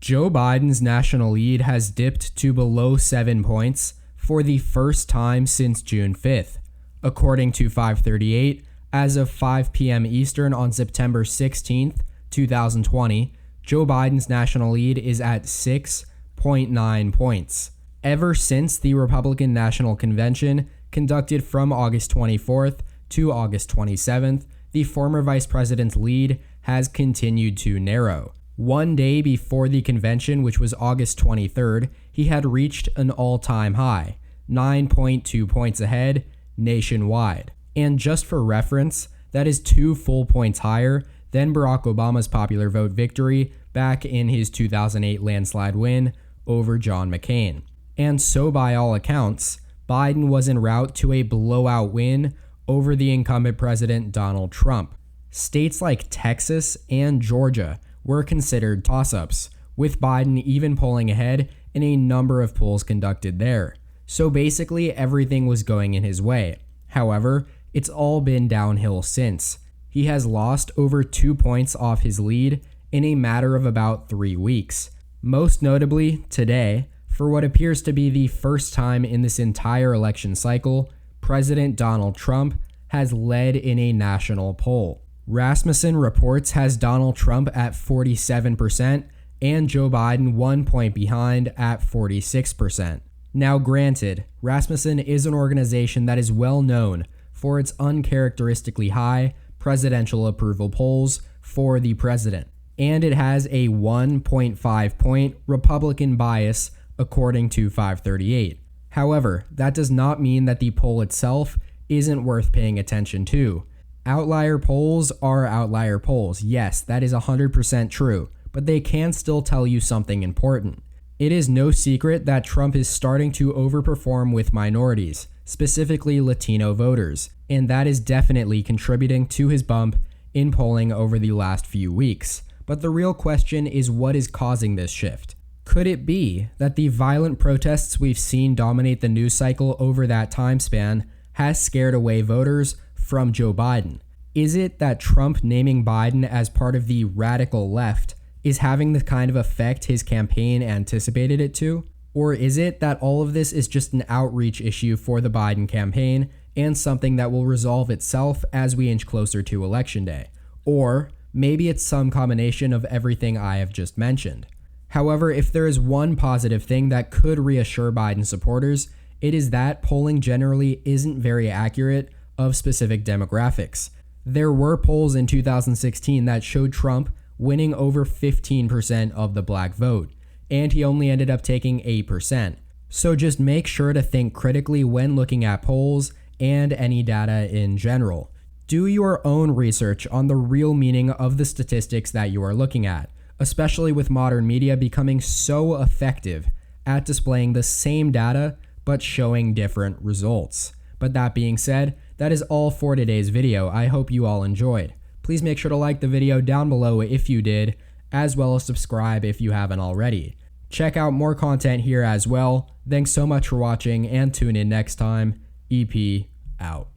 Joe Biden's national lead has dipped to below 7 points for the first time since June 5th. According to 538, as of 5 p.m. Eastern on September 16th, 2020, Joe Biden's national lead is at 6.9 points. Ever since the Republican National Convention conducted from August 24th to August 27th, the former vice president's lead has continued to narrow. One day before the convention, which was August 23rd, he had reached an all-time high, 9.2 points ahead nationwide. And just for reference, that is 2 full points higher than Barack Obama's popular vote victory back in his 2008 landslide win over John McCain. And so by all accounts, Biden was en route to a blowout win over the incumbent president Donald Trump. States like Texas and Georgia were considered toss-ups, with Biden even polling ahead in a number of polls conducted there. So basically everything was going in his way. However, it's all been downhill since. He has lost over 2 points off his lead in a matter of about 3 weeks. Most notably, today, for what appears to be the first time in this entire election cycle, President Donald Trump has led in a national poll. Rasmussen Reports has Donald Trump at 47% and Joe Biden 1 point behind at 46%. Now granted, Rasmussen is an organization that is well known for its uncharacteristically high presidential approval polls for the president, and it has a 1.5 point Republican bias according to 538. However, that does not mean that the poll itself isn't worth paying attention to. Outlier polls are outlier polls. Yes, that is 100% true, but they can still tell you something important. It is no secret that Trump is starting to overperform with minorities, specifically Latino voters, and that is definitely contributing to his bump in polling over the last few weeks. But the real question is, what is causing this shift? Could it be that the violent protests we've seen dominate the news cycle over that time span has scared away voters from Joe Biden? Is it that Trump naming Biden as part of the radical left is having the kind of effect his campaign anticipated it to? Or is it that all of this is just an outreach issue for the Biden campaign and something that will resolve itself as we inch closer to Election Day? Or maybe it's some combination of everything I have just mentioned. However, if there is one positive thing that could reassure Biden supporters, it is that polling generally isn't very accurate of specific demographics. There were polls in 2016 that showed Trump winning over 15% of the black vote, and he only ended up taking 8%. So just make sure to think critically when looking at polls and any data in general. Do your own research on the real meaning of the statistics that you are looking at, especially with modern media becoming so effective at displaying the same data but showing different results. But that being said, that is all for today's video. I hope you all enjoyed. Please make sure to like the video down below if you did, as well as subscribe if you haven't already. Check out more content here as well. Thanks so much for watching and tune in next time. EP out.